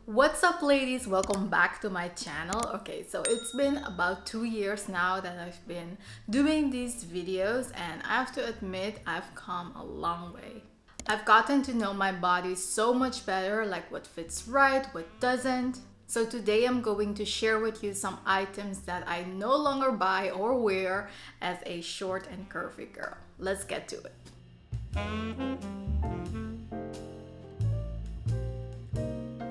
What's up, ladies? Welcome back to my channel. Okay, so it's been about 2 years now that I've been doing these videos, and I have to admit I've come a long way. I've gotten to know my body so much better, like what fits right, what doesn't. So today I'm going to share with you some items that I no longer buy or wear as a short and curvy girl. Let's get to it.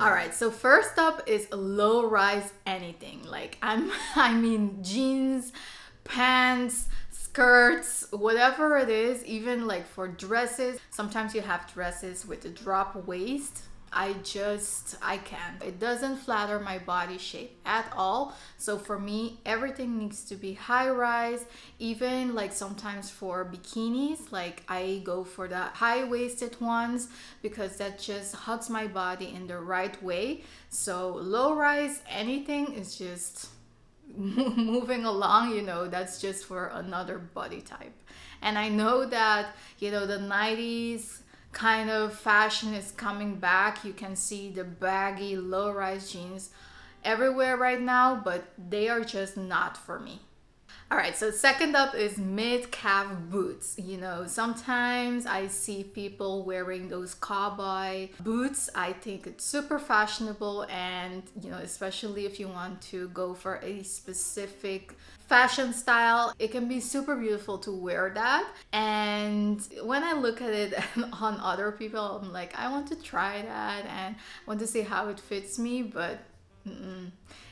Alright, so first up is low-rise anything. Like I mean jeans, pants, skirts, whatever it is, even like for dresses. Sometimes you have dresses with a drop waist. I can't. It doesn't flatter my body shape at all. So for me, everything needs to be high rise. Even like sometimes for bikinis, like I go for the high-waisted ones because that just hugs my body in the right way. So low rise anything is just moving along, you know, that's just for another body type. And I know that, you know, the 90s kind of fashion is coming back. You can see the baggy low-rise jeans everywhere right now, but they are just not for me. Alright, so second up is mid-calf boots. You know, sometimes I see people wearing those cowboy boots. I think it's super fashionable, and you know, especially if you want to go for a specific fashion style, it can be super beautiful to wear that. And when I look at it on other people, I'm like, I want to try that and want to see how it fits me, but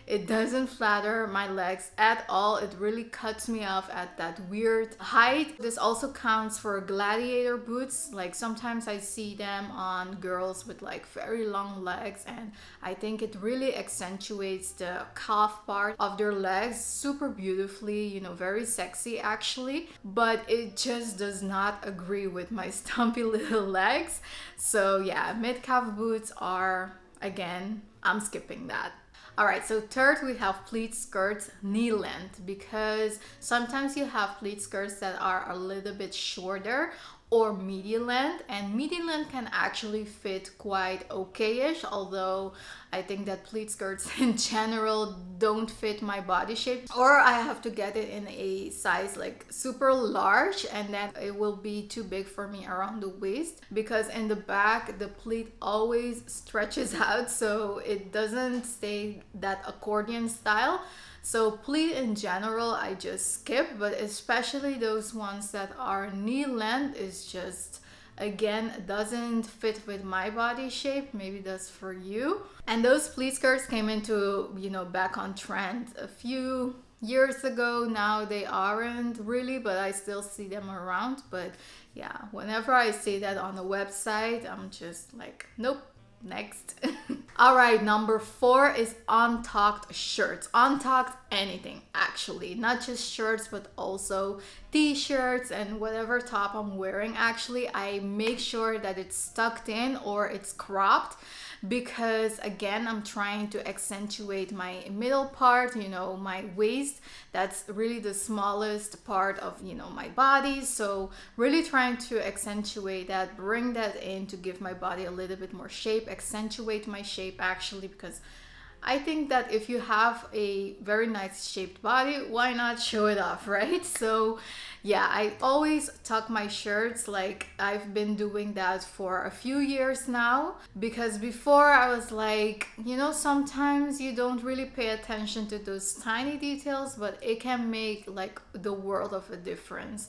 it doesn't flatter my legs at all. It really cuts me off at that weird height. This also counts for gladiator boots. Like sometimes I see them on girls with like very long legs, and I think it really accentuates the calf part of their legs super beautifully, you know, very sexy actually, but it just does not agree with my stumpy little legs. So yeah, mid-calf boots are, again, I'm skipping that. Alright, so third we have pleat skirts knee length, because sometimes you have pleat skirts that are a little bit shorter or midi length, and midi length can actually fit quite okay-ish, although I think that pleat skirts in general don't fit my body shape, or I have to get it in a size like super large, and then it will be too big for me around the waist, because in the back the pleat always stretches out, so it doesn't stay that accordion style. So pleat in general I just skip, but especially those ones that are knee length is just, again, doesn't fit with my body shape. Maybe that's for you. And those pleat skirts came into, you know, back on trend a few years ago. Now they aren't really, but I still see them around. But yeah, whenever I see that on the website, I'm just like, nope. Next. Alright, number 4 is untucked shirts. Untucked anything actually, not just shirts but also t-shirts and whatever top I'm wearing. Actually, I make sure that it's tucked in or it's cropped, because again, I'm trying to accentuate my middle part, you know, my waist. That's really the smallest part of, you know, my body. So really trying to accentuate that, bring that in to give my body a little bit more shape, accentuate my shape actually, because I think that if you have a very nice shaped body, why not show it off, right? So yeah, I always tuck my shirts. Like I've been doing that for a few years now, because before I was like, you know, sometimes you don't really pay attention to those tiny details, but it can make like the world of a difference.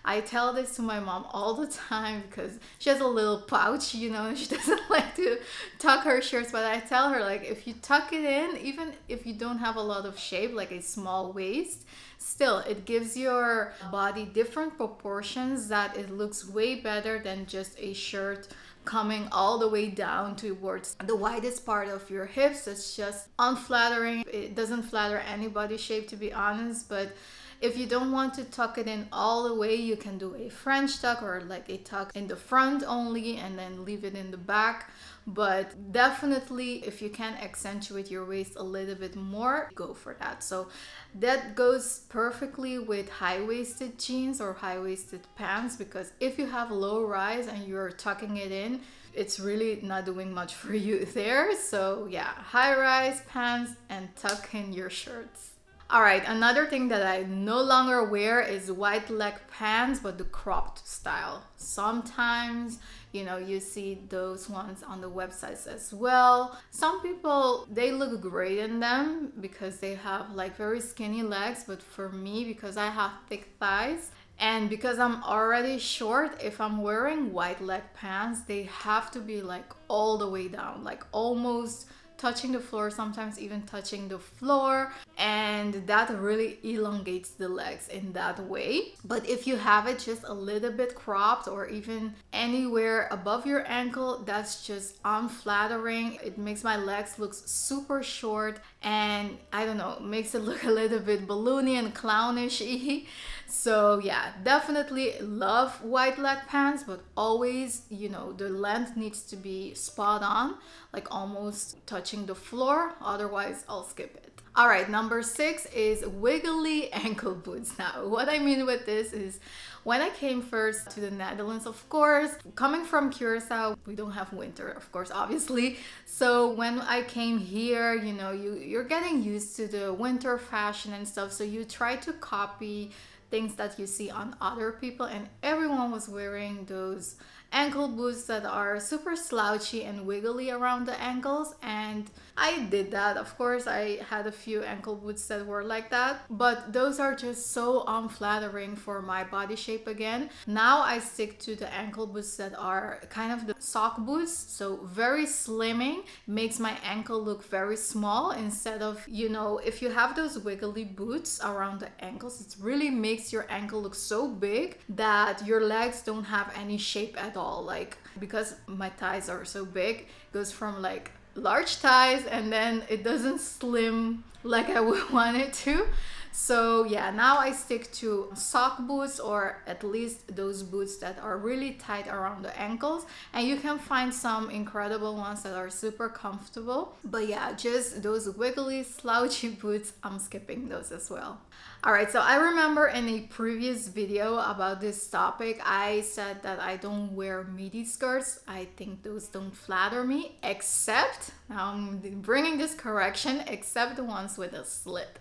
I tell this to my mom all the time because she has a little pouch, you know, she doesn't like to tuck her shirts, but I tell her, like, if you tuck it in, even if you don't have a lot of shape, like a small waist, still it gives your body different proportions, that it looks way better than just a shirt coming all the way down towards the widest part of your hips. It's just unflattering. It doesn't flatter any body shape, to be honest. But if you don't want to tuck it in all the way, you can do a French tuck or like a tuck in the front only and then leave it in the back. But definitely, if you can accentuate your waist a little bit more, go for that. So that goes perfectly with high-waisted jeans or high-waisted pants, because if you have low rise and you're tucking it in, it's really not doing much for you there. So yeah, high-rise pants and tuck in your shirts. All right, another thing that I no longer wear is wide leg pants, but the cropped style. Sometimes, you know, you see those ones on the websites as well. Some people, they look great in them because they have like very skinny legs, but for me, because I have thick thighs, and because I'm already short, if I'm wearing wide leg pants, they have to be like all the way down, like almost touching the floor, sometimes even touching the floor, and that really elongates the legs in that way. But if you have it just a little bit cropped or even anywhere above your ankle, that's just unflattering. It makes my legs look super short, and I don't know, makes it look a little bit balloony and clownish-y. So yeah, definitely love wide leg pants, but always, you know, the length needs to be spot on, like almost touching the floor, otherwise I'll skip it. All right, number 6 is wiggly ankle boots. Now, what I mean with this is when I came first to the Netherlands, of course, coming from Curacao, we don't have winter, of course, obviously. So when I came here, you know, you're getting used to the winter fashion and stuff. So you try to copy things that you see on other people, and everyone was wearing those ankle boots that are super slouchy and wiggly around the ankles, and I did that. Of course, I had a few ankle boots that were like that, but those are just so unflattering for my body shape again. Now I stick to the ankle boots that are kind of the sock boots, so very slimming, makes my ankle look very small instead of, you know, if you have those wiggly boots around the ankles, it really makes your ankle look so big that your legs don't have any shape at all. Like, because my thighs are so big, it goes from like large thighs and then it doesn't slim like I would want it to. So yeah, now I stick to sock boots, or at least those boots that are really tight around the ankles, and you can find some incredible ones that are super comfortable. But yeah, just those wiggly slouchy boots, I'm skipping those as well. All right, so I remember in a previous video about this topic, I said that I don't wear midi skirts. I think those don't flatter me, except, now I'm bringing this correction, except the ones with a slit.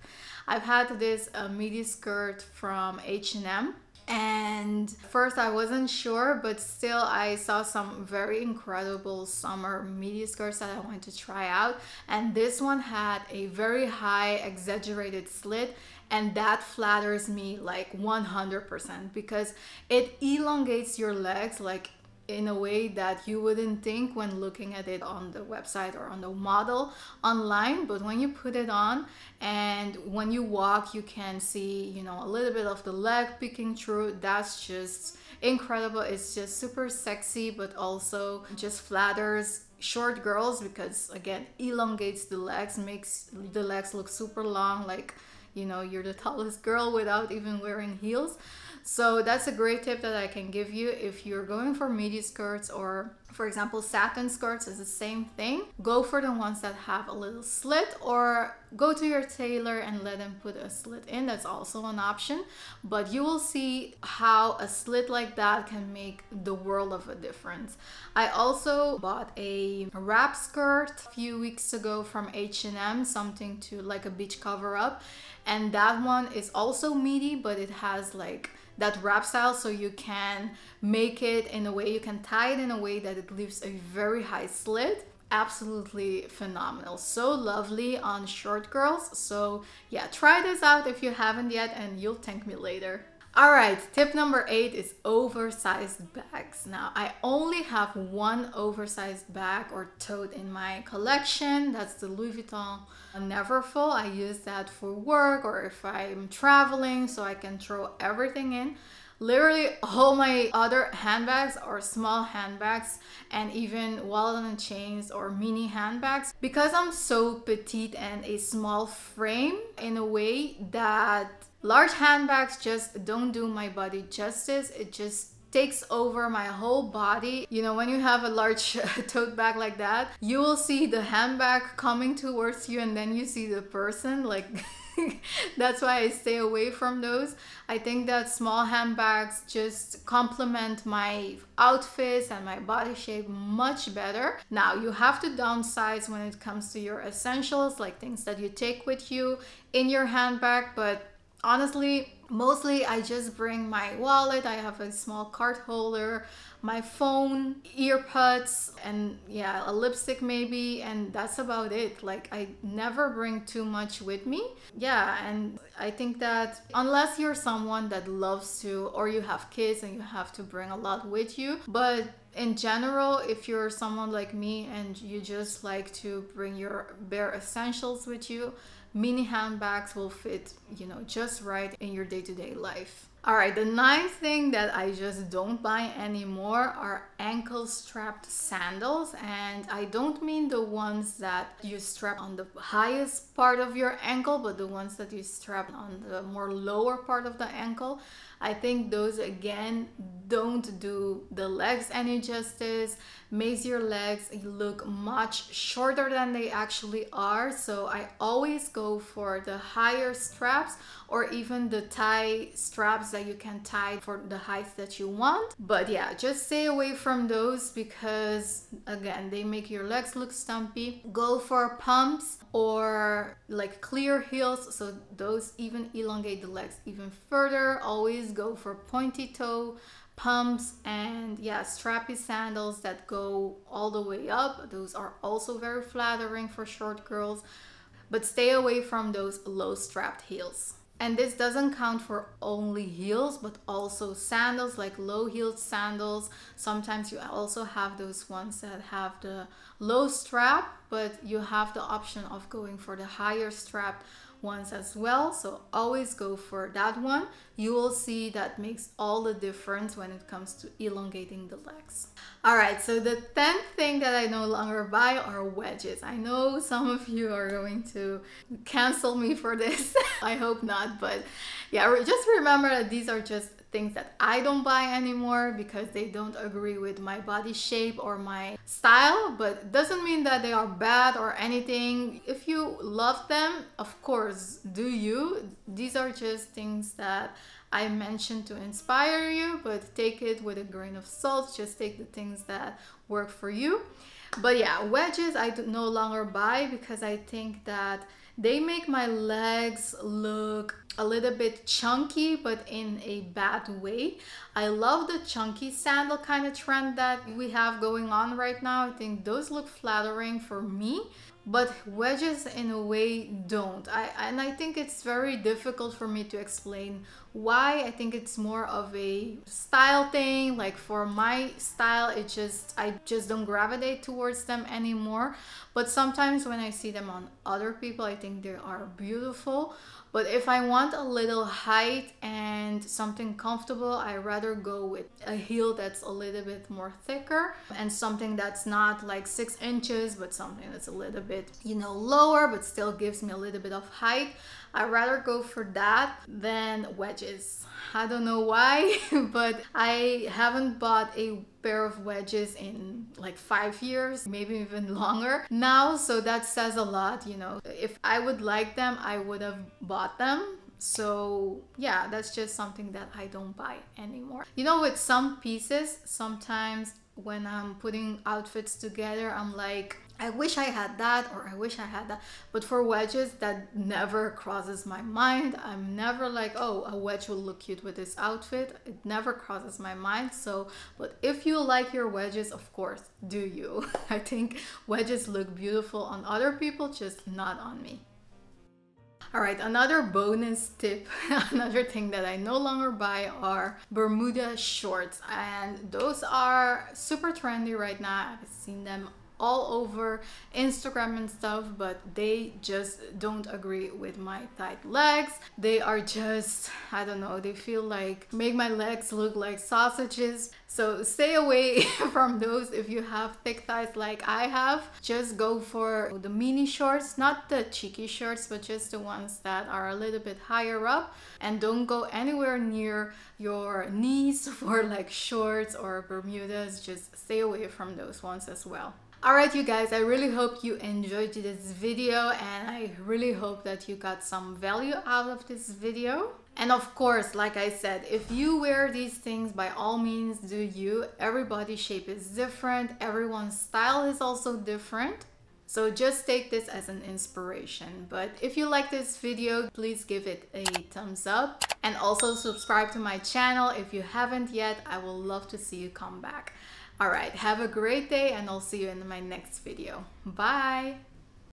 I've had this midi skirt from H&M, and first I wasn't sure, but still I saw some very incredible summer midi skirts that I wanted to try out, and this one had a very high exaggerated slit, and that flatters me like 100% because it elongates your legs like in a way that you wouldn't think when looking at it on the website or on the model online. But when you put it on and when you walk, you can see, you know, a little bit of the leg peeking through. That's just incredible. It's just super sexy, but also just flatters short girls because, again, elongates the legs, makes the legs look super long, like, you know, you're the tallest girl without even wearing heels. So that's a great tip that I can give you if you're going for midi skirts, or for example satin skirts is the same thing. Go for the ones that have a little slit, or go to your tailor and let them put a slit in. That's also an option, but you will see how a slit like that can make the world of a difference. I also bought a wrap skirt a few weeks ago from H&M, something to like a beach cover up, and that one is also midi, but it has like that wrap style, so you can make it in a way, you can tie it in a way that it leaves a very high slit. Absolutely phenomenal, so lovely on short girls. So yeah, try this out if you haven't yet and you'll thank me later. All right, tip number 8 is oversized bags. Now, I only have one oversized bag or tote in my collection. That's the Louis Vuitton Neverfull. I use that for work or if I'm traveling, so I can throw everything in. Literally all my other handbags are small handbags, and even wallet and chains or mini handbags, because I'm so petite and a small frame in a way that large handbags just don't do my body justice. It just takes over my whole body. You know, when you have a large tote bag like that, you will see the handbag coming towards you and then you see the person like That's why I stay away from those. I think that small handbags just complement my outfits and my body shape much better. Now, you have to downsize when it comes to your essentials, like things that you take with you in your handbag, but honestly, mostly I just bring my wallet. I have a small card holder, my phone, earbuds, and yeah, a lipstick maybe, and that's about it. Like, I never bring too much with me. Yeah, and I think that unless you're someone that loves to, or you have kids and you have to bring a lot with you, but in general, if you're someone like me and you just like to bring your bare essentials with you, mini handbags will fit, you know, just right in your day-to-day life. All right, the ninth thing that I just don't buy anymore are ankle strapped sandals. And I don't mean the ones that you strap on the highest part of your ankle, but the ones that you strap on the more lower part of the ankle. I think those, again, don't do the legs any justice, makes your legs look much shorter than they actually are. So I always go for the higher straps, or even the tie straps that you can tie for the height that you want. But yeah, just stay away from those because, again, they make your legs look stumpy. Go for pumps or like clear heels, so those even elongate the legs even further. Always go for pointy toe pumps, and yeah, strappy sandals that go all the way up. Those are also very flattering for short girls, but stay away from those low strapped heels. And this doesn't count for only heels, but also sandals, like low heeled sandals. Sometimes you also have those ones that have the low strap, but you have the option of going for the higher strap ones as well. So always go for that one. You will see that makes all the difference when it comes to elongating the legs. All right, so the 10th thing that I no longer buy are wedges. I know some of you are going to cancel me for this. I hope not, but yeah, just remember that these are just things that I don't buy anymore because they don't agree with my body shape or my style, but it doesn't mean that they are bad or anything. If you love them, of course, do you. These are just things that I mentioned to inspire you, but take it with a grain of salt. Just take the things that work for you. But yeah, wedges I no longer buy because I think that they make my legs look a little bit chunky, but in a bad way. I love the chunky sandal kind of trend that we have going on right now. I think those look flattering for me, but wedges in a way don't. And I think it's very difficult for me to explain why. I think it's more of a style thing. Like for my style, I just don't gravitate towards them anymore. But sometimes when I see them on other people, I think they are beautiful. But if I want a little height and something comfortable, I rather go with a heel that's a little bit more thicker and something that's not like 6 inches, but something that's a little bit, you know, lower, but still gives me a little bit of height. I'd rather go for that than wedges. I don't know why, but I haven't bought a pair of wedges in like 5 years, maybe even longer now. So that says a lot, you know. If I would like them, I would have bought them. So yeah, that's just something that I don't buy anymore. You know, with some pieces, sometimes when I'm putting outfits together, I'm like, I wish I had that, or I wish I had that. But for wedges, that never crosses my mind. I'm never like, oh, a wedge will look cute with this outfit. It never crosses my mind. So, but if you like your wedges, of course, do you. I think wedges look beautiful on other people, just not on me. All right, another bonus tip, another thing that I no longer buy are Bermuda shorts. And those are super trendy right now. I've seen them all over Instagram and stuff, but they just don't agree with my tight legs. They are just, I don't know, they feel like, make my legs look like sausages. So stay away from those. If you have thick thighs like I have, just go for the mini shorts, not the cheeky shorts, but just the ones that are a little bit higher up, and don't go anywhere near your knees for like shorts or Bermudas. Just stay away from those ones as well. Alright you guys, I really hope you enjoyed this video and I really hope that you got some value out of this video. And of course, like I said, if you wear these things, by all means do you. Everybody's shape is different, everyone's style is also different. So just take this as an inspiration. But if you like this video, please give it a thumbs up. And also subscribe to my channel if you haven't yet. I will love to see you come back. Alright, have a great day and I'll see you in my next video. Bye!